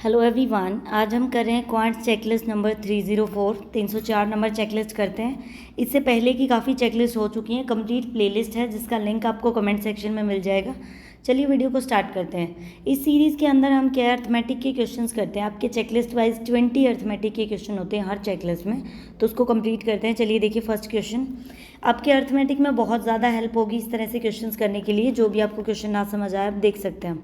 Hello everyone, आज हम कर रहे हैं quant checklist number 304 304 number checklist करते हैं। इससे पहले की काफ़ी चेकलिस्ट हो चुकी हैं। कंप्लीट प्लेलिस्ट है जिसका लिंक आपको कमेंट सेक्शन में मिल जाएगा। चलिए वीडियो को स्टार्ट करते हैं। इस सीरीज़ के अंदर हम क्या अर्थमेटिक के क्वेश्चंस करते हैं। आपके चेकलिस्ट वाइज 20 अर्थमेटिक के क्वेश्चन होते हैं हर चेकलिस्ट में, तो उसको कंप्लीट करते हैं। चलिए देखिए, फर्स्ट क्वेश्चन आपके अर्थमेटिक में बहुत ज़्यादा हेल्प होगी इस तरह से क्वेश्चंस करने के लिए। जो भी आपको क्वेश्चन ना समझ आए आप देख सकते हैं।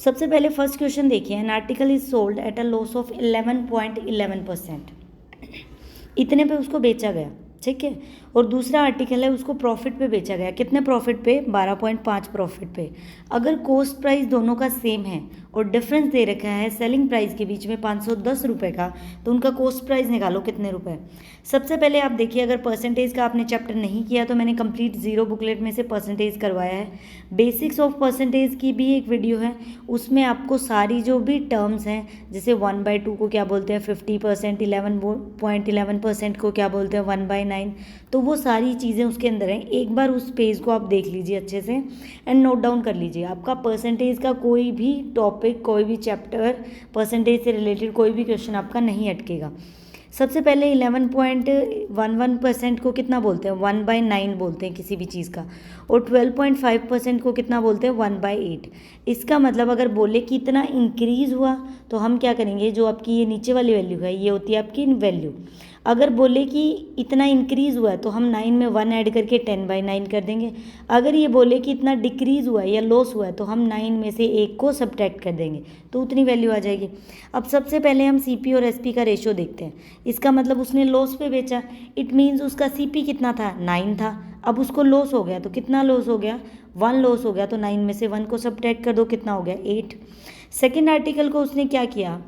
सबसे पहले फर्स्ट क्वेश्चन देखिए, an article is sold at a loss of 11.11%। इतने पे उसको बेचा गया, ठीक है। और दूसरा आर्टिकल है उसको प्रॉफिट पे बेचा गया। कितने प्रॉफिट पे? 12.5 प्रॉफिट पे। अगर कॉस्ट प्राइस दोनों का सेम है और डिफरेंस दे रखा है सेलिंग प्राइस के बीच में 510 रुपये का, तो उनका कॉस्ट प्राइस निकालो कितने रुपए। सबसे पहले आप देखिए, अगर परसेंटेज का आपने चैप्टर नहीं किया तो मैंने कंप्लीट जीरो बुकलेट में से परसेंटेज करवाया है। बेसिक्स ऑफ परसेंटेज की भी एक वीडियो है, उसमें आपको सारी जो भी टर्म्स हैं, जैसे 1/2 को क्या बोलते हैं 50%, 11.11% को क्या बोलते हैं 1/9, तो वो सारी चीज़ें उसके अंदर हैं। एक बार उस पेज को आप देख लीजिए अच्छे से एंड नोट डाउन कर लीजिए। आपका परसेंटेज का कोई भी टॉपिक, कोई भी चैप्टर, परसेंटेज से रिलेटेड कोई भी क्वेश्चन आपका नहीं अटकेगा। सबसे पहले 11.11% को कितना बोलते हैं? 1/9 बोलते हैं किसी भी चीज़ का। और 12.5% को कितना बोलते हैं? 1/8। इसका मतलब अगर बोले कि इतना इंक्रीज़ हुआ तो हम क्या करेंगे, जो आपकी ये नीचे वाली वैल्यू है ये होती है आपकी वैल्यू। अगर बोले कि इतना इंक्रीज़ हुआ है तो हम 9 में 1 ऐड करके 10/9 कर देंगे। अगर ये बोले कि इतना डिक्रीज़ हुआ है या लॉस हुआ है तो हम 9 में से 1 को सब्ट्रैक्ट कर देंगे, तो उतनी वैल्यू आ जाएगी। अब सबसे पहले हम सीपी और एसपी का रेशियो देखते हैं। इसका मतलब उसने लॉस पे बेचा, इट मीन्स उसका सीपी कितना था? 9 था। अब उसको लॉस हो गया तो कितना लॉस हो गया? 1 लॉस हो गया, तो 9 में से 1 को सब्ट्रैक्ट कर दो, कितना हो गया? 8। सेकेंड आर्टिकल को उसने क्या किया?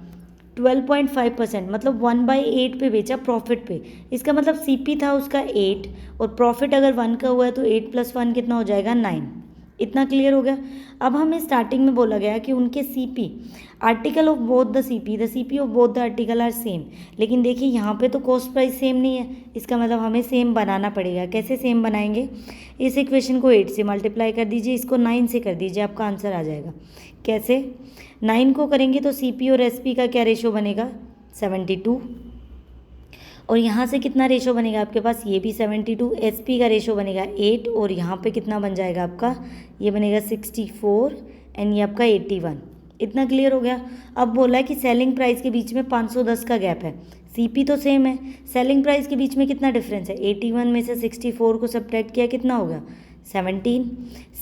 12.5%, मतलब 1/8 पे बेचा प्रॉफिट पे। इसका मतलब सीपी था उसका 8 और प्रॉफिट अगर 1 का हुआ है तो 8 + 1 कितना हो जाएगा? 9। इतना क्लियर हो गया। अब हमें स्टार्टिंग में बोला गया कि उनके CP, article of both the CP of both the article are same. लेकिन देखिए यहाँ पे तो कॉस्ट प्राइस सेम नहीं है, इसका मतलब हमें सेम बनाना पड़ेगा। कैसे सेम बनाएंगे? इस इक्वेशन को 8 से मल्टीप्लाई कर दीजिए, इसको 9 से कर दीजिए, आपका आंसर आ जाएगा। कैसे? 9 को करेंगे तो सीपी और एसपी का क्या रेशो बनेगा? 72। और यहाँ से कितना रेशो बनेगा आपके पास? ये भी 72। एसपी का रेशो बनेगा 8 और यहाँ पे कितना बन जाएगा आपका? ये बनेगा 64 एंड ये आपका 81। इतना क्लियर हो गया। अब बोला है कि सेलिंग प्राइस के बीच में 510 का गैप है। सीपी तो सेम है, सेलिंग प्राइस के बीच में कितना डिफरेंस है? 81 में से 64 को सब्ट्रैक्ट किया, कितना होगा? 17।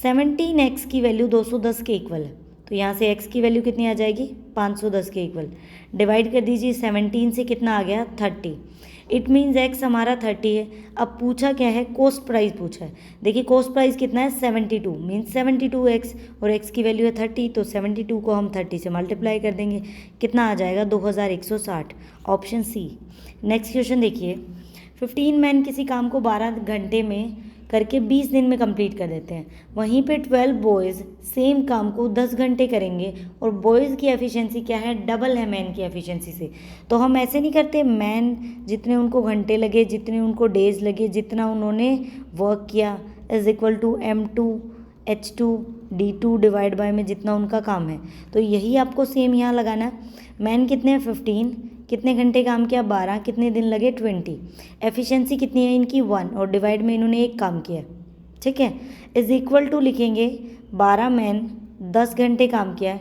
17 एक्स की वैल्यू 210 के इक्वल है, तो यहाँ से x की वैल्यू कितनी आ जाएगी? 510 के इक्वल। डिवाइड कर दीजिए, 17 से कितना आ गया? 30। इट मीन्स x हमारा 30 है। अब पूछा क्या है? कॉस्ट प्राइस पूछा है। देखिए कॉस्ट प्राइस कितना है? 72 मीन्स 72x और x की वैल्यू है 30, तो 72 को हम 30 से मल्टीप्लाई कर देंगे, कितना आ जाएगा? 2160। Option C. नेक्स्ट क्वेश्चन देखिए, 15 मैन किसी काम को 12 घंटे में करके 20 दिन में कंप्लीट कर देते हैं। वहीं पे 12 बॉयज़ सेम काम को 10 घंटे करेंगे और बॉयज़ की एफिशिएंसी क्या है? डबल है मैन की एफिशिएंसी से। तो हम ऐसे नहीं करते, मैन जितने उनको घंटे लगे, जितने उनको डेज लगे, जितना उन्होंने वर्क किया is equal to M2H2D2 divide by में जितना उनका काम है। तो यही आपको सेम यहाँ लगाना है। मैन कितने हैं? 15। कितने घंटे काम किया? 12। कितने दिन लगे? 20। एफिशिएंसी कितनी है इनकी? 1 और डिवाइड में इन्होंने एक काम किया, ठीक है। इज इक्वल टू लिखेंगे 12 मैन 10 घंटे काम किया है,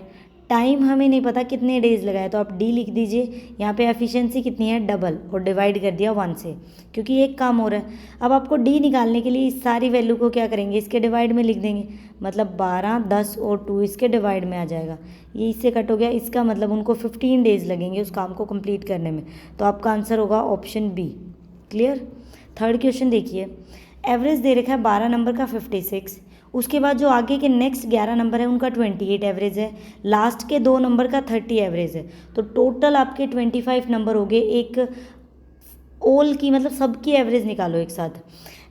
टाइम हमें नहीं पता कितने डेज लगाए, तो आप डी लिख दीजिए। यहाँ पे एफिशिएंसी कितनी है? डबल, और डिवाइड कर दिया 1 से, क्योंकि एक काम हो रहा है। अब आपको डी निकालने के लिए इस सारी वैल्यू को क्या करेंगे? इसके डिवाइड में लिख देंगे, मतलब 12, 10 और 2 इसके डिवाइड में आ जाएगा। ये इससे कट हो गया, इसका मतलब उनको 15 डेज लगेंगे उस काम को कंप्लीट करने में, तो आपका आंसर होगा option B. Clear. Third question देखिए, एवरेज दे रखा है 12 नंबर का 56, उसके बाद जो आगे के नेक्स्ट 11 नंबर है उनका 28 एवरेज है, लास्ट के 2 नंबर का 30 एवरेज है, तो टोटल आपके 25 नंबर हो गए। एक ऑल की मतलब सबकी एवरेज निकालो एक साथ।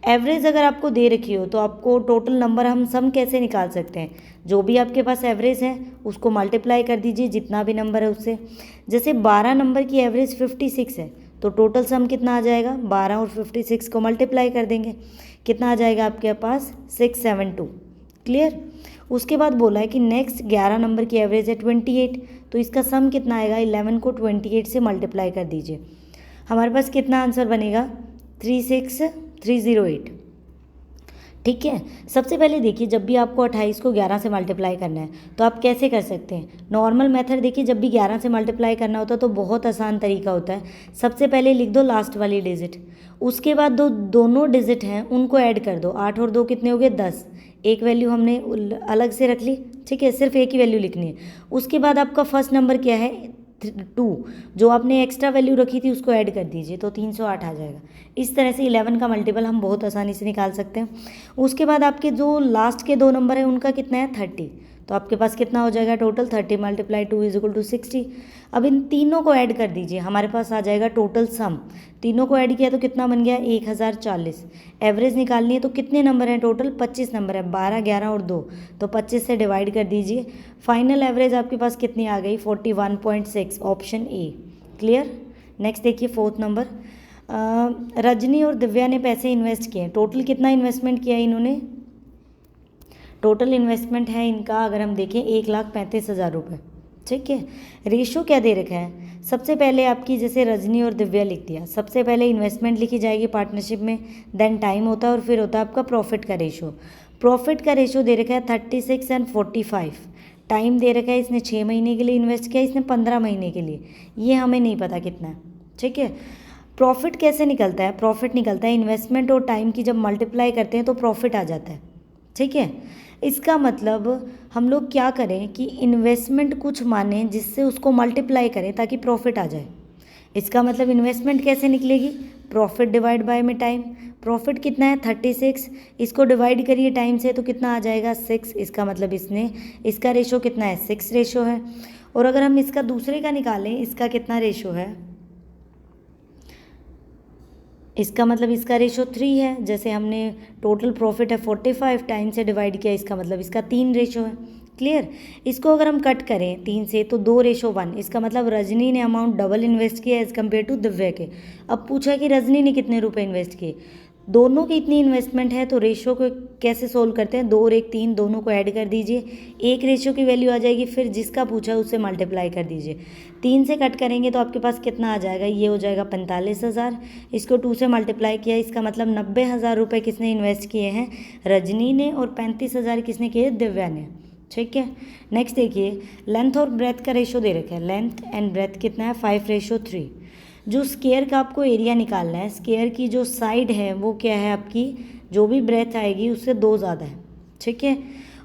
एवरेज अगर आपको दे रखी हो तो आपको टोटल नंबर हम सम कैसे निकाल सकते हैं? जो भी आपके पास एवरेज है उसको मल्टीप्लाई कर दीजिए जितना भी नंबर है उससे। जैसे 12 नंबर की एवरेज 56 है तो टोटल सम कितना आ जाएगा? 12 और 56 को मल्टीप्लाई कर देंगे, कितना आ जाएगा आपके पास? 672। क्लियर। उसके बाद बोला है कि नेक्स्ट 11 नंबर की एवरेज है 28, तो इसका सम कितना आएगा, 11 को 28 से मल्टीप्लाई कर दीजिए, हमारे पास कितना आंसर बनेगा, 36308। ठीक है। सबसे पहले देखिए, जब भी आपको 28 को 11 से मल्टीप्लाई करना है तो आप कैसे कर सकते हैं। नॉर्मल मेथड देखिए, जब भी 11 से मल्टीप्लाई करना होता है तो बहुत आसान तरीका होता है। सबसे पहले लिख दो लास्ट वाली डिजिट, उसके बाद दोनों डिजिट हैं उनको ऐड कर दो। 8 और 2 कितने हो गए, 10। एक वैल्यू हमने अलग से रख ली, ठीक है, सिर्फ एक ही वैल्यू लिखनी है। उसके बाद आपका फर्स्ट नंबर क्या है, 2, जो आपने एक्स्ट्रा वैल्यू रखी थी उसको ऐड कर दीजिए तो 308 आ जाएगा। इस तरह से 11 का मल्टीपल हम बहुत आसानी से निकाल सकते हैं। उसके बाद आपके जो लास्ट के 2 नंबर हैं उनका कितना है, 30, तो आपके पास कितना हो जाएगा टोटल, 30 × 2 = 60। अब इन तीनों को ऐड कर दीजिए, हमारे पास आ जाएगा टोटल सम। तीनों को ऐड किया तो कितना बन गया, 1040। एवरेज निकालनी है तो कितने नंबर हैं टोटल, 25 नंबर है, 12, 11 और 2, तो 25 से डिवाइड कर दीजिए। फाइनल एवरेज आपके पास कितनी आ गई, 41.6, ऑप्शन ए। क्लियर। नेक्स्ट देखिए 4th नंबर, रजनी और दिव्या ने पैसे इन्वेस्ट किए। टोटल कितना इन्वेस्टमेंट किया इन्होंने, टोटल इन्वेस्टमेंट है इनका अगर हम देखें 1,35,000 रुपये। ठीक है। रेशो क्या दे रखा है, सबसे पहले आपकी जैसे रजनी और दिव्या लिख दिया, सबसे पहले इन्वेस्टमेंट लिखी जाएगी पार्टनरशिप में, देन टाइम होता है और फिर होता है आपका प्रॉफिट का रेशो। प्रॉफिट का रेशो दे रखा है 36 और 45। टाइम दे रखा है, इसने 6 महीने के लिए इन्वेस्ट किया, इसने 15 महीने के लिए, ये हमें नहीं पता कितना है। ठीक है। प्रॉफिट कैसे निकलता है, प्रॉफिट निकलता है इन्वेस्टमेंट और टाइम की जब मल्टीप्लाई करते हैं तो प्रॉफिट आ जाता है। ठीक है। इसका मतलब हम लोग क्या करें कि इन्वेस्टमेंट कुछ माने जिससे उसको मल्टीप्लाई करें ताकि प्रॉफिट आ जाए। इसका मतलब इन्वेस्टमेंट कैसे निकलेगी, प्रॉफिट डिवाइड बाय में टाइम। प्रॉफिट कितना है 36, इसको डिवाइड करिए टाइम से तो कितना आ जाएगा 6। इसका मतलब इसका रेशो कितना है 6 रेशो है। और अगर हम इसका दूसरे का निकालें, इसका कितना रेशो है, इसका मतलब इसका रेशो 3 है। जैसे हमने टोटल प्रॉफिट है 45, टाइम से डिवाइड किया, इसका मतलब इसका 3 रेशो है। क्लियर। इसको अगर हम कट करें 3 से तो 2:1, इसका मतलब रजनी ने अमाउंट डबल इन्वेस्ट किया एज़ कम्पेयर टू दिव्या के। अब पूछा कि रजनी ने कितने रुपए इन्वेस्ट किए, दोनों की इतनी इन्वेस्टमेंट है तो रेशो को कैसे सोल्व करते हैं, 2 और 1 3, दोनों को ऐड कर दीजिए, एक रेशो की वैल्यू आ जाएगी, फिर जिसका पूछा है उससे मल्टीप्लाई कर दीजिए। 3 से कट करेंगे तो आपके पास कितना आ जाएगा, ये हो जाएगा 45,000। इसको 2 से मल्टीप्लाई किया, इसका मतलब 90,000 रुपये किसने इन्वेस्ट किए हैं, रजनी ने, और 35,000 किसने किए, दिव्या ने। ठीक है। नेक्स्ट देखिए, लेंथ और ब्रेथ का रेशो दे रखा है, लेंथ एंड ब्रेथ कितना है 5:3। जो स्केयर का आपको एरिया निकालना है, स्केयर की जो साइड है वो क्या है आपकी, जो भी ब्रेथ आएगी उससे 2 ज़्यादा है। ठीक है।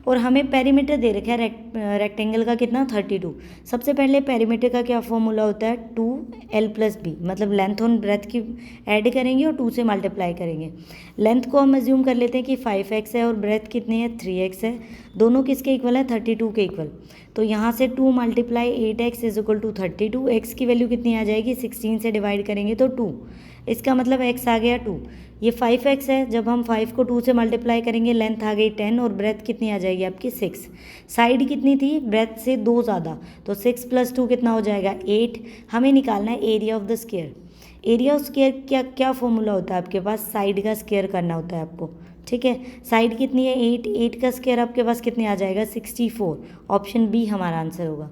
और हमें पेरीमीटर दे रखा है रेक्टेंगल का कितना 32। सबसे पहले पेरीमीटर का क्या फॉर्मूला होता है, 2l+b, मतलब लेंथ और ब्रेथ की ऐड करेंगे और 2 से मल्टीप्लाई करेंगे। लेंथ को हम एज्यूम कर लेते हैं कि 5x है और ब्रेथ कितनी है 3x है, दोनों किसके इक्वल है 32 के इक्वल। तो यहाँ से 2 × 8x = 32, x की वैल्यू कितनी आ जाएगी 16 से डिवाइड करेंगे तो 2, इसका मतलब x आ गया 2। ये 5x है, जब हम 5 को 2 से मल्टीप्लाई करेंगे लेंथ आ गई 10 और ब्रेथ कितनी आ जाएगी आपकी 6। साइड कितनी थी, ब्रेथ से 2 ज़्यादा, तो 6 + 2 कितना हो जाएगा 8। हमें निकालना है area of the square. Area of square क्या फॉर्मूला होता है आपके पास, साइड का स्क्वायर करना होता है आपको। ठीक है। साइड कितनी है 8 का स्क्वायर आपके पास कितने आ जाएगा 64, ऑप्शन बी हमारा आंसर होगा।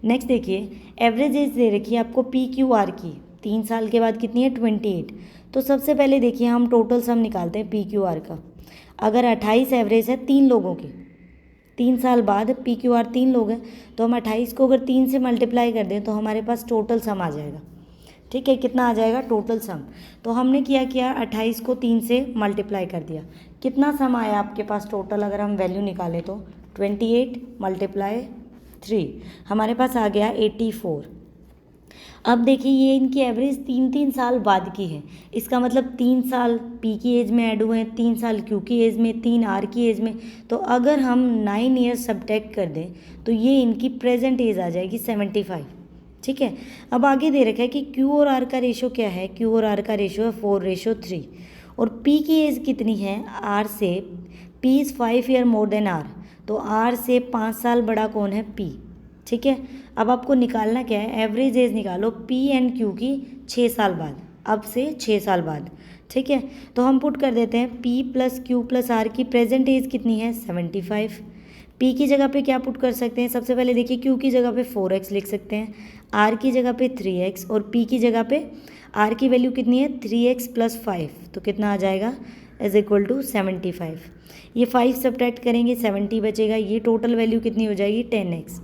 नेक्स्ट देखिए, एवरेज एज दे रखी है आपको PQR की, 3 साल के बाद कितनी है 28। तो सबसे पहले देखिए हम टोटल सम निकालते हैं PQR का। अगर 28 एवरेज है 3 लोगों की, 3 साल बाद PQR 3 लोग हैं, तो हम 28 को अगर 3 से मल्टीप्लाई कर दें तो हमारे पास टोटल सम आ जाएगा। ठीक है। कितना आ जाएगा टोटल सम, तो हमने क्या किया 28 को 3 से मल्टीप्लाई कर दिया, कितना सम आया आपके पास टोटल, अगर हम वैल्यू निकालें तो 28 × 3 हमारे पास आ गया 84। अब देखिए ये इनकी एवरेज 3 साल बाद की है, इसका मतलब 3 साल P की एज में ऐड हुए हैं, 3 साल Q की एज में, 3 R की एज में, तो अगर हम 9 ईयर्स सब्ट्रैक्ट कर दें तो ये इनकी प्रेजेंट एज आ जाएगी 75। ठीक है। अब आगे दे रखा है कि Q और R का रेशो क्या है, Q और R का रेशो है 4:3, और P की एज कितनी है R से, P is 5 year more than R, तो R से 5 साल बड़ा कौन है P। ठीक है। अब आपको निकालना क्या है, एवरेज एज निकालो P एंड Q की 6 साल बाद, अब से 6 साल बाद। ठीक है। तो हम पुट कर देते हैं P + Q + R की प्रेजेंट एज कितनी है 75, पी की जगह पे क्या पुट कर सकते हैं, सबसे पहले देखिए क्यू की जगह पे 4x लिख सकते हैं, आर की जगह पे 3x और पी की जगह पे आर की वैल्यू कितनी है 3x + 5, तो कितना आ जाएगा = 75। ये 5 सब्ट्रैक्ट करेंगे 70 बचेगा, ये टोटल वैल्यू कितनी हो जाएगी 10x।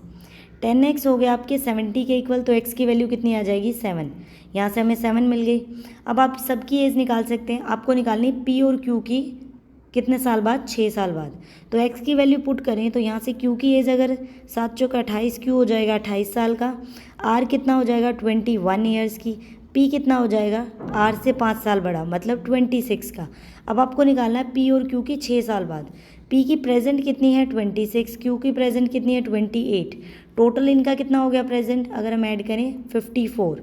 10x हो गया आपके 70 के इक्वल, तो x की वैल्यू कितनी आ जाएगी 7। यहाँ से हमें 7 मिल गई। अब आप सबकी एज निकाल सकते हैं, आपको निकालनी p और q की कितने साल बाद, 6 साल बाद। तो x की वैल्यू पुट करें तो यहाँ से q की एज अगर 7 चौका 28, q हो जाएगा 28 साल का, r कितना हो जाएगा 21 ईयर्स की, p कितना हो जाएगा r से 5 साल बड़ा मतलब 26 का। अब आपको निकालना है p और q की 6 साल बाद। p की प्रेजेंट कितनी है 26, q की प्रेजेंट कितनी है 28, टोटल इनका कितना हो गया प्रेजेंट, अगर हम ऐड करें 54।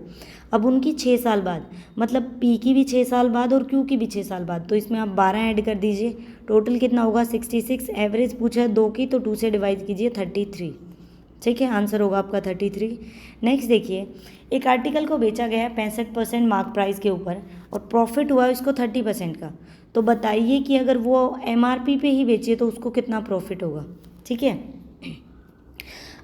अब उनकी 6 साल बाद, मतलब p की भी 6 साल बाद और q की भी 6 साल बाद, तो इसमें आप 12 ऐड कर दीजिए, टोटल कितना होगा 66। एवरेज पूछा है 2 की, तो 2 से डिवाइड कीजिए 33। ठीक है, आंसर होगा आपका 33। नेक्स्ट देखिए, एक आर्टिकल को बेचा गया है 65% मार्क प्राइस के ऊपर और प्रॉफिट हुआ इसको 30% का, तो बताइए कि अगर वो MRP पे ही बेचे तो उसको कितना प्रॉफिट होगा। ठीक है,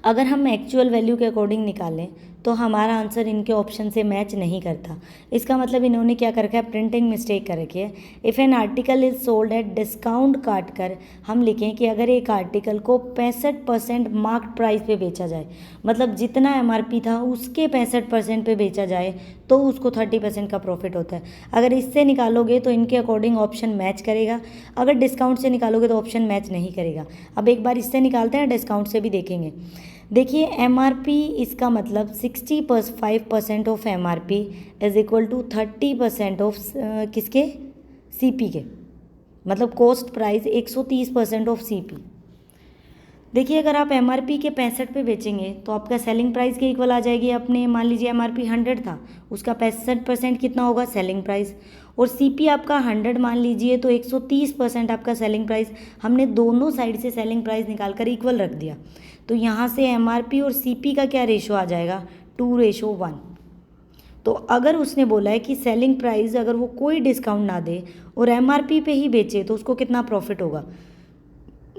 अगर हम एक्चुअल वैल्यू के अकॉर्डिंग निकालें तो हमारा आंसर इनके ऑप्शन से मैच नहीं करता। इसका मतलब इन्होंने क्या कर रखा है, प्रिंटिंग मिस्टेक कर रखी है। If an article is sold at discount काट कर हम लिखें कि अगर एक आर्टिकल को 65% मार्क प्राइस पे बेचा जाए, मतलब जितना MRP था उसके 65% पे बेचा जाए तो उसको 30% का प्रॉफिट होता है। अगर इससे निकालोगे तो इनके अकॉर्डिंग ऑप्शन मैच करेगा, अगर डिस्काउंट से निकालोगे तो ऑप्शन मैच नहीं करेगा। अब एक बार इससे निकालते हैं, डिस्काउंट से भी देखेंगे। देखिए MRP इसका मतलब 65% of MRP is equal to 30% of किसके, CP के, मतलब कॉस्ट प्राइस 130% ऑफ CP। देखिए अगर आप MRP के 65 पे बेचेंगे तो आपका सेलिंग प्राइस के इक्वल आ जाएगी। अपने मान लीजिए MRP 100 था, उसका 65% कितना होगा सेलिंग प्राइस, और CP आपका 100 मान लीजिए तो 130% आपका सेलिंग प्राइस। हमने दोनों साइड से सेलिंग प्राइस निकाल कर इक्वल रख दिया, तो यहाँ से MRP और CP का क्या रेशो आ जाएगा 2:1। तो अगर उसने बोला है कि सेलिंग प्राइस अगर वो कोई डिस्काउंट ना दे और MRP पे ही बेचे तो उसको कितना प्रॉफिट होगा,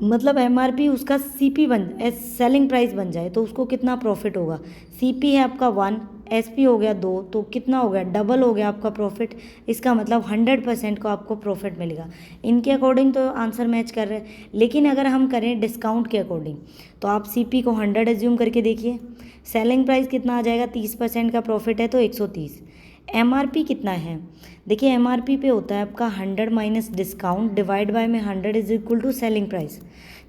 मतलब MRP उसका CP सेलिंग प्राइस बन जाए तो उसको कितना प्रॉफिट होगा। CP है आपका 1, SP हो गया 2, तो कितना हो गया, डबल हो गया आपका प्रॉफिट। इसका मतलब 100% को आपको प्रॉफिट मिलेगा। इनके अकॉर्डिंग तो आंसर मैच कर रहे हैं, लेकिन अगर हम करें डिस्काउंट के अकॉर्डिंग तो आप CP को 100 एज्यूम करके देखिए, सेलिंग प्राइस कितना आ जाएगा, 30% का प्रॉफिट है तो 130। MRP कितना है, देखिए MRP पे होता है आपका 100 माइनस डिस्काउंट डिवाइड बाय में 100 is equal to selling price.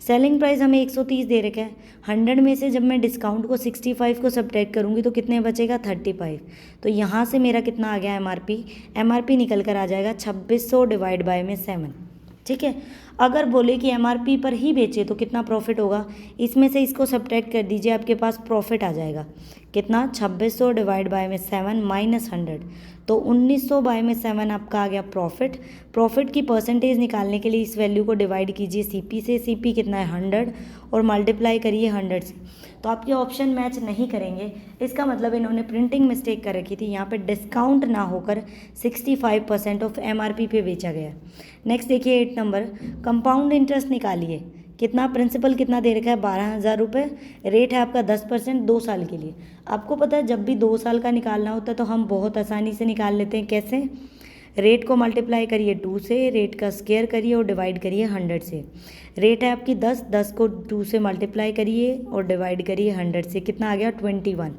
Selling price हमें 130 दे रखा है, 100 में से जब मैं डिस्काउंट को 65 को सब्ट्रैक्ट करूँगी तो कितने बचेगा 35। तो यहाँ से मेरा कितना आ गया MRP निकल कर आ जाएगा 2600 डिवाइड बाय में 7। ठीक है, अगर बोले कि MRP पर ही बेचे तो कितना प्रॉफिट होगा, इसमें से इसको सब्ट्रैक्ट कर दीजिए, आपके पास प्रॉफिट आ जाएगा कितना 2600 डिवाइड बाय में 7 माइनस 100, तो 1900 बाय में 7 आपका आ गया प्रॉफिट की परसेंटेज निकालने के लिए इस वैल्यू को डिवाइड कीजिए CP से, CP कितना है 100 और मल्टीप्लाई करिए 100 से, तो आपके ऑप्शन मैच नहीं करेंगे। इसका मतलब इन्होंने प्रिंटिंग मिस्टेक कर रखी थी, यहाँ पे डिस्काउंट ना होकर 65% ऑफ MRP पे बेचा गया। नेक्स्ट देखिए 8 नंबर, कंपाउंड इंटरेस्ट निकालिए। कितना, प्रिंसिपल कितना दे रखा है 12,000 रुपये, रेट है आपका 10% 2 साल के लिए। आपको पता है जब भी 2 साल का निकालना होता है तो हम बहुत आसानी से निकाल लेते हैं। कैसे, रेट को मल्टीप्लाई करिए 2 से, रेट का स्क्वायर करिए और डिवाइड करिए 100 से। रेट है आपकी 10 को 2 से मल्टीप्लाई करिए और डिवाइड करिए 100 से, कितना आ गया 21।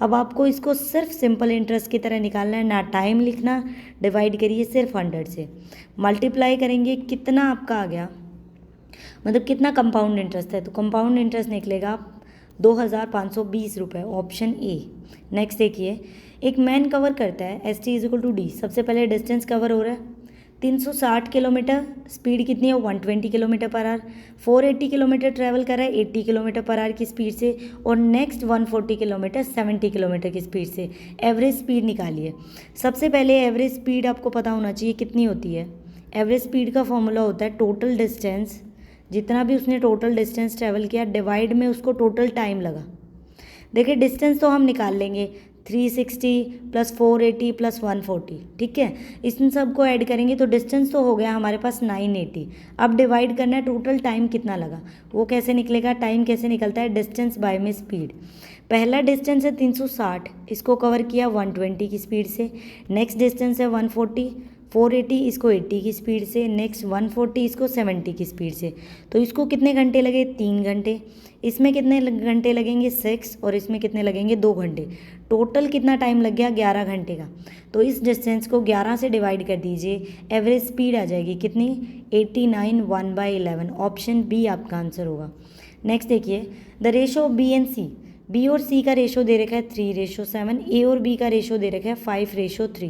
अब आपको इसको सिर्फ सिंपल इंटरेस्ट की तरह निकालना है, ना टाइम लिखना, डिवाइड करिए सिर्फ 100 से, मल्टीप्लाई करेंगे कितना आपका आ गया, मतलब कितना कंपाउंड इंटरेस्ट है, तो कंपाउंड इंटरेस्ट निकलेगा 2520 रुपये, ऑप्शन ए। नेक्स्ट देखिए, एक मैन कवर करता है ST=D, सबसे पहले डिस्टेंस कवर हो रहा है 360 किलोमीटर, स्पीड कितनी है 120 kilometre per hour, 480 kilometre travel कर रहा है 80 किलोमीटर पर आवर की स्पीड से, और नेक्स्ट 140 किलोमीटर 70 किलोमीटर की स्पीड से। एवरेज स्पीड निकालिए। सबसे पहले एवरेज स्पीड आपको पता होना चाहिए कितनी होती है। एवरेज स्पीड का फॉर्मूला होता है टोटल डिस्टेंस, जितना भी उसने टोटल डिस्टेंस ट्रैवल किया डिवाइड में उसको टोटल टाइम लगा। देखिए डिस्टेंस तो हम निकाल लेंगे, 360 प्लस 480 प्लस 140, ठीक है। इन सब को ऐड करेंगे तो डिस्टेंस तो हो गया हमारे पास 980। अब डिवाइड करना है टोटल टाइम कितना लगा, वो कैसे निकलेगा, टाइम कैसे निकलता है, डिस्टेंस बाय में स्पीड। पहला डिस्टेंस है 360, इसको कवर किया 120 की स्पीड से। नेक्स्ट डिस्टेंस है 140, 480 इसको 80 की स्पीड से। नेक्स्ट 140 इसको 70 की स्पीड से। तो इसको कितने घंटे लगे, 3 घंटे। इसमें कितने घंटे लगेंगे, 6, और इसमें कितने लगेंगे, 2 घंटे। टोटल कितना टाइम लग गया, 11 घंटे का। तो इस डिस्टेंस को 11 से डिवाइड कर दीजिए, एवरेज स्पीड आ जाएगी कितनी, 89, 1/11। ऑप्शन बी आपका आंसर होगा। नेक्स्ट देखिए, the ratio of B and C. B और सी का रेशो दे रखा है 3:7, ए और बी का रेशो दे रखा है 5:3,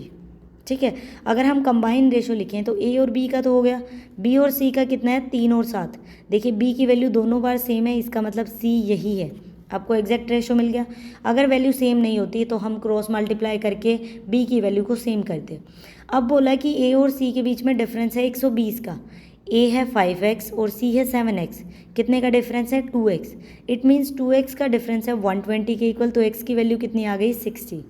ठीक है। अगर हम कंबाइन रेशो लिखें तो ए और बी का तो हो गया, बी और सी का कितना है, 3 और 7। देखिए बी की वैल्यू दोनों बार सेम है, इसका मतलब सी यही है, आपको एग्जैक्ट रेशो मिल गया। अगर वैल्यू सेम नहीं होती तो हम क्रॉस मल्टीप्लाई करके बी की वैल्यू को सेम करते। अब बोला कि ए और सी के बीच में डिफरेंस है 120 का। ए है 5x और सी है 7x, कितने का डिफरेंस है, 2x। इट मीन्स 2x का डिफरेंस है 120 के इक्वल, तो x की वैल्यू कितनी आ गई, 60।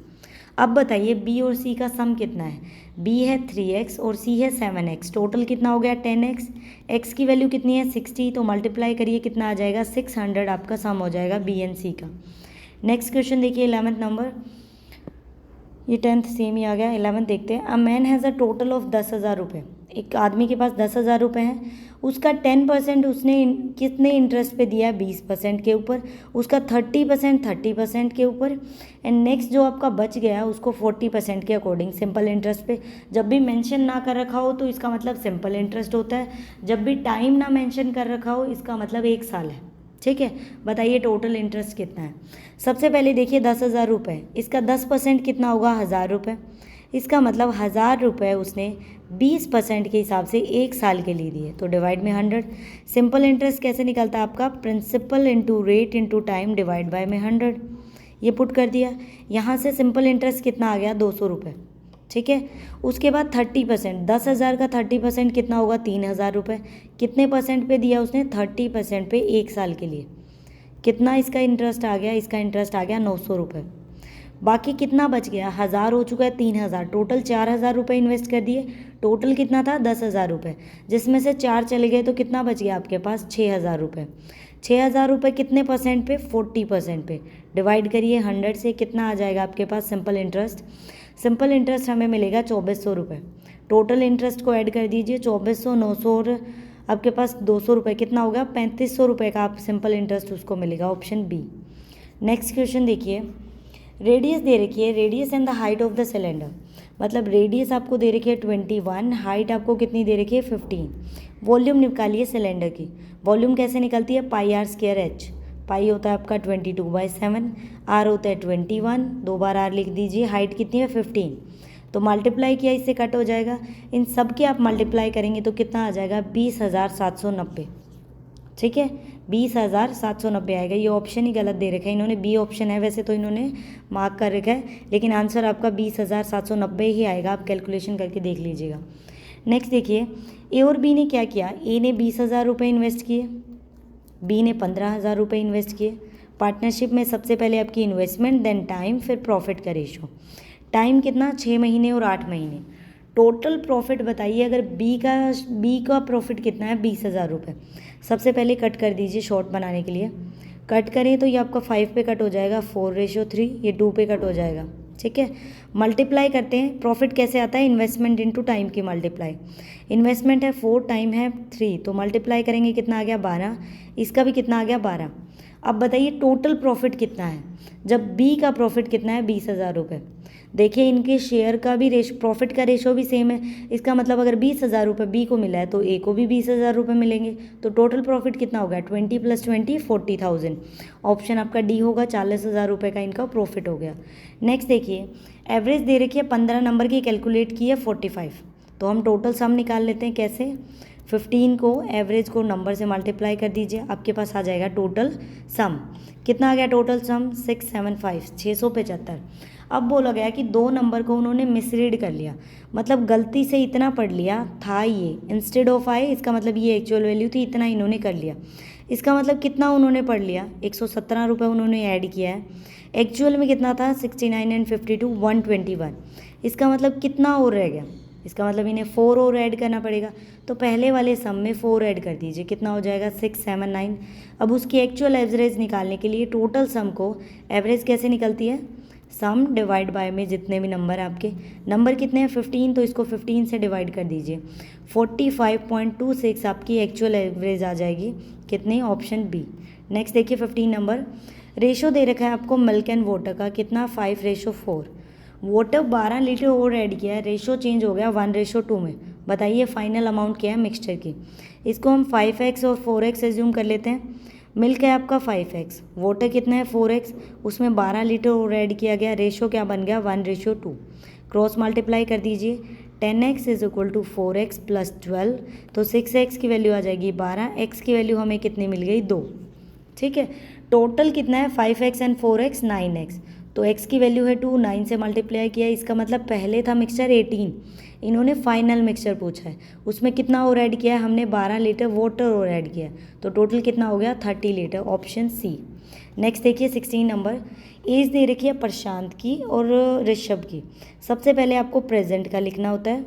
अब बताइए बी और सी का सम कितना है, बी है 3x और सी है 7x, टोटल कितना हो गया 10x। x की वैल्यू कितनी है 60, तो मल्टीप्लाई करिए कितना आ जाएगा 600, आपका सम हो जाएगा बी एंड सी का। नेक्स्ट क्वेश्चन देखिए 11th नंबर, ये 10th सेम ही आ गया। 11th देखते हैं। A man has a total of 10,000 रुपये। एक आदमी के पास 10,000 रुपये हैं, उसका 10% उसने कितने इंटरेस्ट पे दिया है, 20% के ऊपर। उसका 30% 30% के ऊपर। एंड नेक्स्ट जो आपका बच गया उसको 40% के अकॉर्डिंग सिंपल इंटरेस्ट पे। जब भी मेंशन ना कर रखा हो तो इसका मतलब सिंपल इंटरेस्ट होता है, जब भी टाइम ना मेंशन कर रखा हो इसका मतलब 1 साल है, ठीक है। बताइए टोटल इंटरेस्ट कितना है। सबसे पहले देखिए 10,000 रुपये, इसका 10% कितना होगा, 1,000 रुपये। इसका मतलब 1,000 रुपये उसने 20% के हिसाब से 1 साल के लिए दिए, तो डिवाइड में 100। सिंपल इंटरेस्ट कैसे निकलता है आपका, principal into rate into time divide by में 100। ये पुट कर दिया। यहाँ से सिंपल इंटरेस्ट कितना आ गया, 200 रुपये, ठीक है। उसके बाद 30%, 10,000 का 30% कितना होगा, 3,000 रुपये। कितने परसेंट पे दिया उसने, 30% पे 1 साल के लिए। कितना इसका इंटरेस्ट आ गया, इसका इंटरेस्ट आ गया 900 रुपये। बाकी कितना बच गया, 1,000 हो चुका है, 3,000, टोटल 4,000 रुपये इन्वेस्ट कर दिए। टोटल कितना था, 10,000 रुपये, जिसमें से 4 चले गए तो कितना बच गया आपके पास, 6,000 रुपये। 6,000 रुपये कितने परसेंट पे, 40% पे। डिवाइड करिए 100 से, कितना आ जाएगा आपके पास सिंपल इंटरेस्ट। सिंपल इंटरेस्ट हमें मिलेगा 2,400 रुपये। टोटल इंटरेस्ट को ऐड कर दीजिए, 2,400, 900 और आपके पास 200 रुपये, कितना होगा 3,500 रुपये का आप सिंपल इंटरेस्ट उसको मिलेगा, ऑप्शन बी। नेक्स्ट क्वेश्चन देखिए, रेडियस दे रखी है, radius and the height of the cylinder. मतलब रेडियस आपको दे रखी है 21, हाइट आपको कितनी दे रखी है 15। वॉल्यूम निकालिए सिलेंडर की। वॉल्यूम कैसे निकलती है, πr²h। पाई होता है आपका 22/7, आर होता है 21, 2 बार आर लिख दीजिए। हाइट कितनी है 15, तो मल्टीप्लाई किया इससे कट हो जाएगा। इन सब के आप मल्टीप्लाई करेंगे तो कितना आ जाएगा, 20,790, ठीक है। 20,790 आएगा। ये ऑप्शन ही गलत दे रखा है इन्होंने, बी ऑप्शन है, वैसे तो इन्होंने मार्क कर रखा है, लेकिन आंसर आपका 20,790 ही आएगा। आप कैलकुलेशन करके देख लीजिएगा। नेक्स्ट देखिए, ए और बी ने क्या किया, ए ने 20,000 रुपये इन्वेस्ट किए, बी ने 15,000 रुपये इन्वेस्ट किए। पार्टनरशिप में सबसे पहले आपकी इन्वेस्टमेंट, देन टाइम, फिर प्रॉफिट का रेशो। टाइम कितना, 6 महीने और 8 महीने। टोटल प्रॉफिट बताइए, अगर बी का प्रॉफिट कितना है, 20,000 रुपये। सबसे पहले कट कर दीजिए शॉर्ट बनाने के लिए। कट करें तो ये आपका 5 पे कट हो जाएगा, 4:3, ये 2 पे कट हो जाएगा, ठीक है। मल्टीप्लाई करते हैं, प्रॉफिट कैसे आता है, इन्वेस्टमेंट इनटू टाइम की मल्टीप्लाई। इन्वेस्टमेंट है 4, टाइम है 3, तो मल्टीप्लाई करेंगे कितना आ गया 12। इसका भी कितना आ गया 12। अब बताइए टोटल प्रॉफिट कितना है, जब बी का प्रॉफिट कितना है, 20,000 रुपये। देखिए इनके शेयर का भी प्रॉफिट का रेशो भी सेम है, इसका मतलब अगर 20,000 रुपये बी को मिला है तो ए को भी 20,000 रुपये मिलेंगे। तो टोटल प्रॉफिट कितना होगा, 20 + 20 40,000। ऑप्शन आपका डी होगा, 40,000 रुपये का इनका प्रॉफिट हो गया। नेक्स्ट देखिए, एवरेज दे रखी है 15 नंबर की, कैलकुलेट की है 45। तो हम टोटल सम निकाल लेते हैं, कैसे, 15 को एवरेज को नंबर से मल्टीप्लाई कर दीजिए, आपके पास आ जाएगा टोटल सम। कितना आ गया टोटल सम, 675, 675। अब बोला गया कि 2 नंबर को उन्होंने मिसरीड कर लिया, मतलब गलती से इतना पढ़ लिया था ये, इंस्टेड ऑफ आए, इसका मतलब ये एक्चुअल वैल्यू थी, इतना इन्होंने कर लिया। इसका मतलब कितना उन्होंने पढ़ लिया, 117 रुपये उन्होंने ऐड किया है। एक्चुअल में कितना था, 69 एंड 52 121। इसका मतलब कितना और रह गया, इसका मतलब इन्हें 4 और ऐड करना पड़ेगा। तो पहले वाले सम में 4 ऐड कर दीजिए, कितना हो जाएगा 679। अब उसकी एक्चुअल एवरेज निकालने के लिए टोटल सम को एवरेज कैसे निकलती है, सम डिवाइड बाय में जितने भी नंबर आपके, नंबर कितने हैं 15, तो इसको 15 से डिवाइड कर दीजिए। 45.26 आपकी एक्चुअल एवरेज आ जाएगी, कितनी, ऑप्शन बी। नेक्स्ट देखिए 15 नंबर, रेशो दे रखा है आपको मिल्क एंड वाटर का, कितना 5:4। वाटर 12 लीटर और ऐड किया है, रेशो चेंज हो गया 1:2 में। बताइए फाइनल अमाउंट क्या है मिक्सचर की। इसको हम 5x और 4x एज्यूम कर लेते हैं। मिल्क है आपका 5x, वाटर कितना है 4x, उसमें 12 लीटर और ऐड किया गया, रेशो क्या बन गया 1:2। क्रॉस मल्टीप्लाई कर दीजिए, 10x is equal to 4x plus 12, तो 6x की वैल्यू आ जाएगी 12, x की वैल्यू हमें कितनी मिल गई 2। ठीक है, टोटल कितना है 5x एंड 4x 9x, तो x की वैल्यू है 2, 9 से मल्टीप्लाई किया। इसका मतलब पहले था मिक्सचर 18, इन्होंने फाइनल मिक्सचर पूछा है, उसमें कितना और ऐड किया है हमने 12 लीटर वाटर और ऐड किया, तो टोटल कितना हो गया 30 लीटर, ऑप्शन सी। नेक्स्ट देखिए 16 नंबर, एज दे रखी है प्रशांत की और ऋषभ की। सबसे पहले आपको प्रेजेंट का लिखना होता है,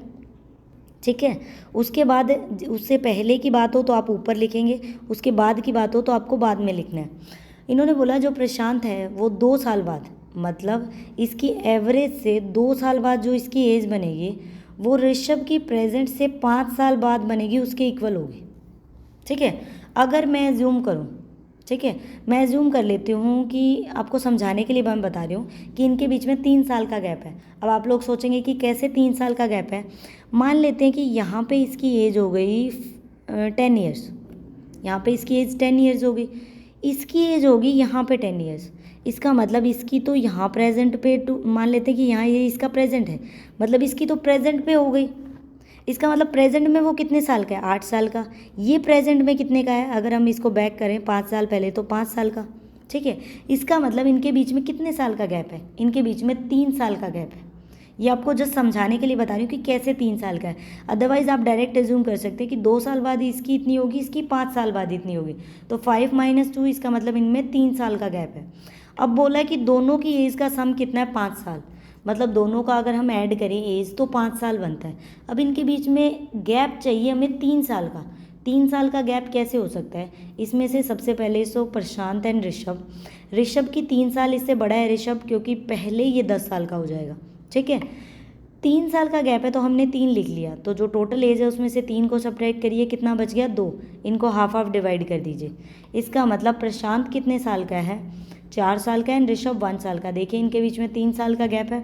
ठीक है, उसके बाद उससे पहले की बात हो तो आप ऊपर लिखेंगे, उसके बाद की बात हो तो आपको बाद में लिखना है। इन्होंने बोला जो प्रशांत है वो 2 साल बाद, मतलब इसकी एवरेज से 2 साल बाद जो इसकी एज बनेगी वो ऋषभ की प्रेजेंट से 5 साल बाद बनेगी, उसके इक्वल होगी। ठीक है, अगर मैं ज़ूम करूँ, ठीक है, मैं ज़ूम कर लेती हूँ कि आपको समझाने के लिए मैं बता रही हूँ कि इनके बीच में 3 साल का गैप है। अब आप लोग सोचेंगे कि कैसे 3 साल का गैप है। मान लेते हैं कि यहाँ पे इसकी एज हो गई 10 ईयर्स, यहाँ पे इसकी एज 10 ईयर्स हो गई, इसकी एज होगी यहाँ पे 10 ईयर्स। इसका मतलब इसकी तो यहाँ प्रेजेंट पे मान लेते हैं कि यहाँ ये इसका प्रेजेंट है, मतलब इसकी तो प्रेजेंट पे हो गई। इसका मतलब प्रेजेंट में वो कितने साल का है, 8 साल का। ये प्रेजेंट में कितने का है, अगर हम इसको बैक करें 5 साल पहले तो 5 साल का। ठीक है, इसका मतलब इनके बीच में कितने साल का गैप है, इनके बीच में 3 साल का गैप है। ये आपको जस्ट समझाने के लिए बता रही हूँ कि कैसे 3 साल का है। अदरवाइज़ आप डायरेक्ट एज्यूम कर सकते हैं कि 2 साल बाद इसकी इतनी होगी, इसकी 5 साल बाद इतनी होगी, तो 5 - 2, इसका मतलब इनमें 3 साल का गैप है। अब बोला है कि दोनों की एज का सम कितना है 5 साल, मतलब दोनों का अगर हम ऐड करें एज तो 5 साल बनता है। अब इनके बीच में गैप चाहिए हमें 3 साल का। 3 साल का गैप कैसे हो सकता है, इसमें से सबसे पहले तो प्रशांत एंड ऋषभ, ऋषभ की 3 साल इससे बड़ा है ऋषभ, क्योंकि पहले ये 10 साल का हो जाएगा। ठीक है, 3 साल का गैप है तो हमने 3 लिख लिया, तो जो टोटल एज है उसमें से 3 को सब्ट्रैक्ट करिए, कितना बच गया 2, इनको हाफ हाफ डिवाइड कर दीजिए। इसका मतलब प्रशांत कितने साल का है, 4 साल का, एंड ऋषभ 1 साल का। देखिए इनके बीच में 3 साल का गैप है।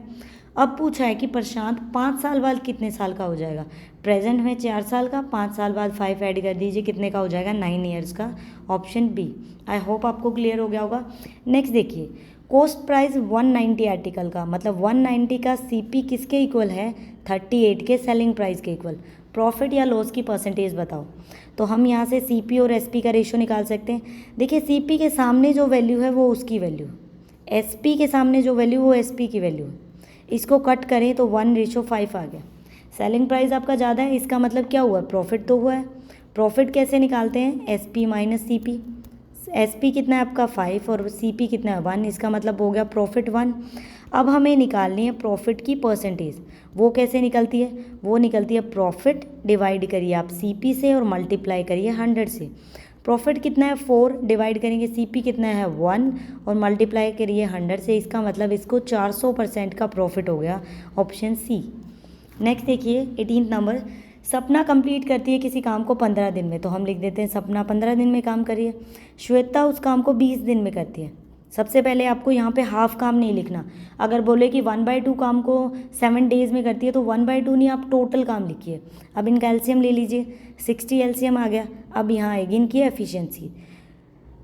अब पूछा है कि प्रशांत 5 साल बाद कितने साल का हो जाएगा, प्रेजेंट में 4 साल का, 5 साल बाद 5 ऐड कर दीजिए, कितने का हो जाएगा 9 ईयर्स का, ऑप्शन बी। आई होप आपको क्लियर हो गया होगा। नेक्स्ट देखिए, कॉस्ट प्राइस 190 आर्टिकल का, मतलब 190 का सीपी किसके इक्वल है, 38 के सेलिंग प्राइस के इक्वल। प्रॉफिट या लॉस की परसेंटेज बताओ, तो हम यहाँ से सीपी और एसपी का रेशो निकाल सकते हैं। देखिए सीपी के सामने जो वैल्यू है वो उसकी वैल्यू, एसपी के सामने जो वैल्यू वो एसपी की वैल्यू है। इसको कट करें तो 1:5 आ गया। सेलिंग प्राइस आपका ज़्यादा है, इसका मतलब क्या हुआ, प्रॉफिट तो हुआ है। प्रॉफिट कैसे निकालते हैं, एसपी माइनस सीपी। एसपी कितना है आपका 5 और सीपी कितना है 1, इसका मतलब हो गया प्रॉफिट 1। अब हमें निकालनी है प्रॉफिट की परसेंटेज, वो कैसे निकलती है, वो निकलती है प्रॉफिट डिवाइड करिए आप सीपी से और मल्टीप्लाई करिए 100 से। प्रॉफिट कितना है 4, डिवाइड करेंगे सीपी कितना है 1 और मल्टीप्लाई करिए 100 से, इसका मतलब इसको 400% का प्रॉफिट हो गया, ऑप्शन सी। नेक्स्ट देखिए 18 नंबर, सपना कंप्लीट करती है किसी काम को 15 दिन में, तो हम लिख देते हैं सपना 15 दिन में काम करिए। श्वेता उस काम को 20 दिन में करती है। सबसे पहले आपको यहाँ पे हाफ काम नहीं लिखना, अगर बोले कि 1/2 काम को 7 डेज़ में करती है तो 1/2 नहीं, आप टोटल काम लिखिए। अब इनका एलसीएम ले लीजिए, 60 एलसीएम आ गया। अब यहाँ आएगी इनकी एफिशिएंसी,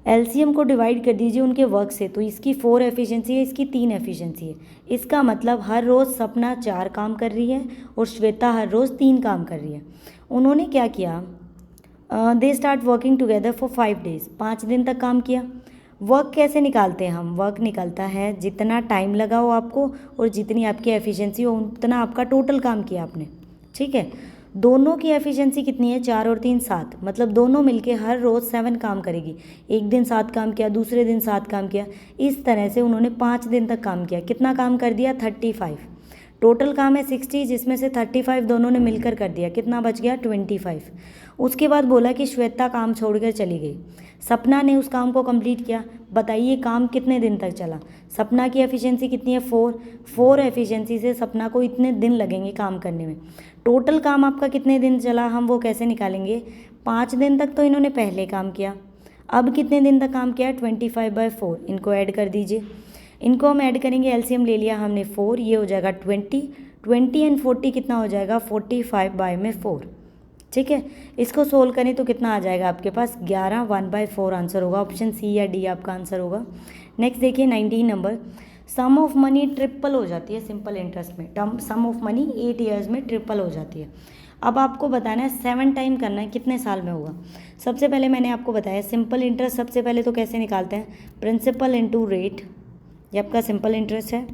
एलसीएम को डिवाइड कर दीजिए उनके वर्क से, तो इसकी 4 एफिशिएंसी है, इसकी 3 एफिशिएंसी है। इसका मतलब हर रोज़ सपना 4 काम कर रही है और श्वेता हर रोज़ 3 काम कर रही है। उन्होंने क्या किया, they start working together for 5 days, 5 दिन तक काम किया। वर्क कैसे निकालते हैं हम, वर्क निकलता है जितना टाइम लगा हो आपको और जितनी आपकी एफिशिएंसी हो उतना आपका टोटल काम किया आपने। ठीक है, दोनों की एफिशिएंसी कितनी है, 4 और 3 7, मतलब दोनों मिलके हर रोज़ 7 काम करेगी। एक दिन 7 काम किया, दूसरे दिन 7 काम किया, इस तरह से उन्होंने 5 दिन तक काम किया। कितना काम कर दिया, 35। टोटल काम है 60, जिसमें से 35 दोनों ने मिलकर कर दिया, कितना बच गया, 25। उसके बाद बोला कि श्वेता काम छोड़कर चली गई, सपना ने उस काम को कंप्लीट किया। बताइए काम कितने दिन तक चला। सपना की एफिशिएंसी कितनी है, 4 एफिशिएंसी से सपना को इतने दिन लगेंगे काम करने में। टोटल काम आपका कितने दिन चला, हम वो कैसे निकालेंगे। 5 दिन तक तो इन्होंने पहले काम किया, अब कितने दिन तक काम किया, 25/4। इनको ऐड कर दीजिए, इनको हम ऐड करेंगे, एलसीएम ले लिया हमने 4, ये हो जाएगा 20 एंड 40 कितना हो जाएगा, 45/4। ठीक है, इसको सोल्व करें तो कितना आ जाएगा आपके पास, 11, 1/4 आंसर होगा। ऑप्शन सी या डी आपका आंसर होगा। नेक्स्ट देखिए 19 नंबर, सम ऑफ मनी ट्रिपल हो जाती है सिंपल इंटरेस्ट में। Term sum of money 8 years में ट्रिपल हो जाती है। अब आपको बताना है 7 टाइम करना है, कितने साल में होगा। सबसे पहले मैंने आपको बताया सिंपल इंटरेस्ट सबसे पहले तो कैसे निकालते हैं, प्रिंसिपल इंटू रेट, ये आपका सिंपल इंटरेस्ट है।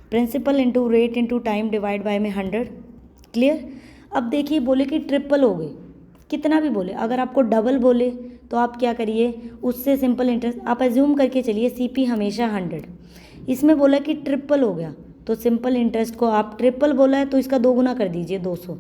Principal into rate into time divide by में 100। क्लियर। अब देखिए बोले कि ट्रिपल हो गई, कितना भी बोले, अगर आपको डबल बोले तो आप क्या करिए, उससे सिंपल इंटरेस्ट आप एज्यूम करके चलिए, सीपी हमेशा 100। इसमें बोला कि ट्रिपल हो गया तो सिंपल इंटरेस्ट को आप, ट्रिपल बोला है तो इसका 2 गुना कर दीजिए 200,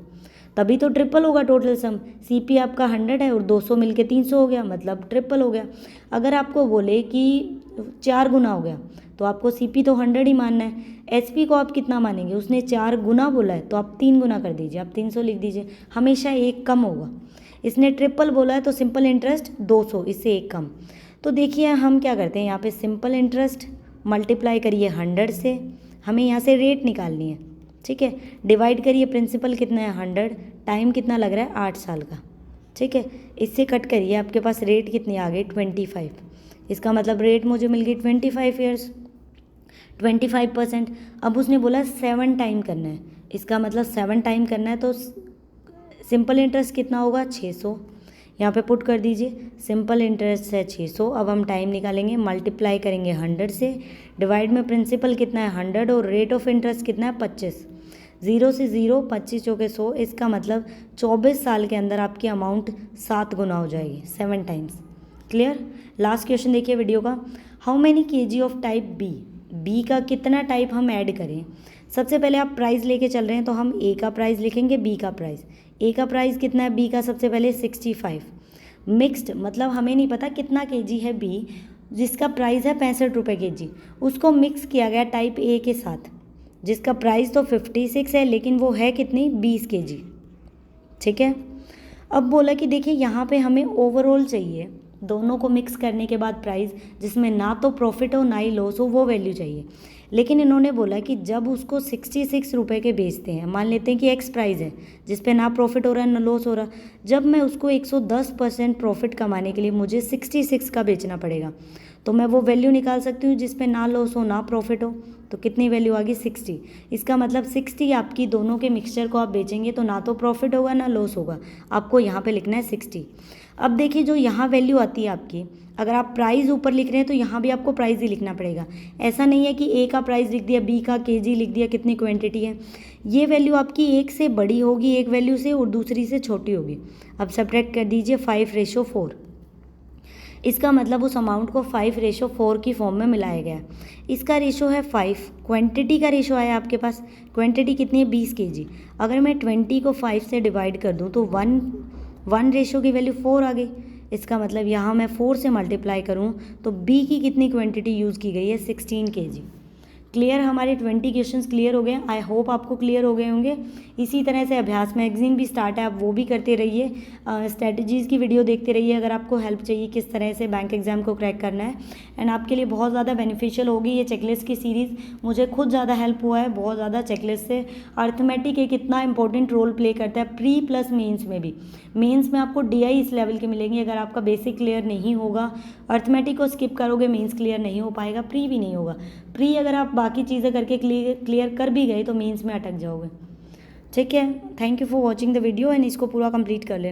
तभी तो ट्रिपल होगा। टोटल सम सीपी आपका 100 है और 200 मिलके 300 हो गया, मतलब ट्रिपल हो गया। अगर आपको बोले कि 4 गुना हो गया तो आपको सीपी तो 100 ही मानना है। एसपी को आप कितना मानेंगे, उसने 4 गुना बोला है तो आप 3 गुना कर दीजिए, आप 300 लिख दीजिए, हमेशा एक कम होगा। इसने ट्रिपल बोला है तो सिंपल इंटरेस्ट 200, इससे एक कम। तो देखिए हम क्या करते हैं, यहाँ पे सिंपल इंटरेस्ट मल्टीप्लाई करिए 100 से, हमें यहाँ से रेट निकालनी है। ठीक है, डिवाइड करिए, प्रिंसिपल कितना है 100, टाइम कितना लग रहा है 8 साल का। ठीक है, इससे कट करिए, आपके पास रेट कितनी आ गई 25। इसका मतलब रेट मुझे मिल गई 25 ईयर्स, 25%। अब उसने बोला 7 टाइम करना है, इसका मतलब 7 टाइम करना है तो सिंपल इंटरेस्ट कितना होगा 600, यहाँ पे पुट कर दीजिए। सिंपल इंटरेस्ट है 600, अब हम टाइम निकालेंगे, मल्टीप्लाई करेंगे 100 से, डिवाइड में प्रिंसिपल कितना है 100 और रेट ऑफ इंटरेस्ट कितना है 25। 0 से 0, 25 चौके 100, इसका मतलब 24 साल के अंदर आपकी अमाउंट 7 गुना हो जाएगी, 7 टाइम्स। क्लियर। लास्ट क्वेश्चन देखिए वीडियो का, how many kg of type B, B का कितना टाइप हम ऐड करें। सबसे पहले आप प्राइस लेके चल रहे हैं तो हम ए का प्राइस लिखेंगे, बी का प्राइस। ए का प्राइस कितना है, बी का सबसे पहले 65। मिक्स्ड मतलब हमें नहीं पता कितना केजी है बी, जिसका प्राइस है 65 रुपये केजी, उसको मिक्स किया गया टाइप ए के साथ, जिसका प्राइस तो 56 है लेकिन वो है कितनी 20 केजी। ठीक है, अब बोला कि देखिए यहाँ पे हमें ओवरऑल चाहिए, दोनों को मिक्स करने के बाद प्राइस जिसमें ना तो प्रॉफिट हो ना ही लॉस हो, वो वैल्यू चाहिए। लेकिन इन्होंने बोला कि जब उसको 66 रुपये के बेचते हैं, मान लेते हैं कि एक्स प्राइस है जिस पे ना प्रॉफिट हो रहा है ना लॉस हो रहा, जब मैं उसको 110% प्रॉफिट कमाने के लिए मुझे 66 का बेचना पड़ेगा, तो मैं वो वैल्यू निकाल सकती हूँ जिस पे ना लॉस हो ना प्रॉफिट हो। तो कितनी वैल्यू आ गई 60। इसका मतलब 60 आपकी दोनों के मिक्सचर को आप बेचेंगे तो ना तो प्रॉफिट होगा ना लॉस होगा, आपको यहाँ पे लिखना है 60। अब देखिए जो यहाँ वैल्यू आती है आपकी, अगर आप प्राइस ऊपर लिख रहे हैं तो यहाँ भी आपको प्राइस ही लिखना पड़ेगा। ऐसा नहीं है कि ए का प्राइस लिख दिया, बी का केजी लिख दिया, कितनी क्वांटिटी है। ये वैल्यू आपकी एक से बड़ी होगी एक वैल्यू से और दूसरी से छोटी होगी। अब सब्ट्रैक्ट कर दीजिए 5:4, इसका मतलब उस अमाउंट को 5:4 की फॉर्म में मिलाया गया। इसका रेशो है 5, क्वांटिटी का रेशो आया आपके पास, क्वांटिटी कितनी है 20 केजी। अगर मैं 20 को 5 से डिवाइड कर दूं तो 1 रेशो की वैल्यू 4 आ गई। इसका मतलब यहाँ मैं 4 से मल्टीप्लाई करूँ तो बी की कितनी क्वांटिटी यूज़ की गई है 16 केजी। क्लियर, हमारे 20 क्वेश्चंस क्लियर हो गए। आई होप आपको क्लियर हो गए होंगे। इसी तरह से अभ्यास मैगजीन भी स्टार्ट है, आप वो भी करते रहिए, स्ट्रेटजीज़ की वीडियो देखते रहिए अगर आपको हेल्प चाहिए किस तरह से बैंक एग्जाम को क्रैक करना है। एंड आपके लिए बहुत ज़्यादा बेनिफिशियल होगी ये चेकलिस्ट की सीरीज़। मुझे खुद ज़्यादा हेल्प हुआ है बहुत ज़्यादा चेकलिस्ट से। अर्थमेटिक एक इतना इंपॉर्टेंट रोल प्ले करता है प्री प्लस मेन्स में भी। मेंस में आपको DI इस लेवल के मिलेंगे, अगर आपका बेसिक क्लियर नहीं होगा, अर्थमेटिक को स्किप करोगे मेंस क्लियर नहीं हो पाएगा, प्री भी नहीं होगा। प्री अगर आप बाकी चीज़ें करके क्लियर कर भी गए तो मेंस में अटक जाओगे। ठीक है, thank you for watching the video and इसको पूरा कंप्लीट कर लेना।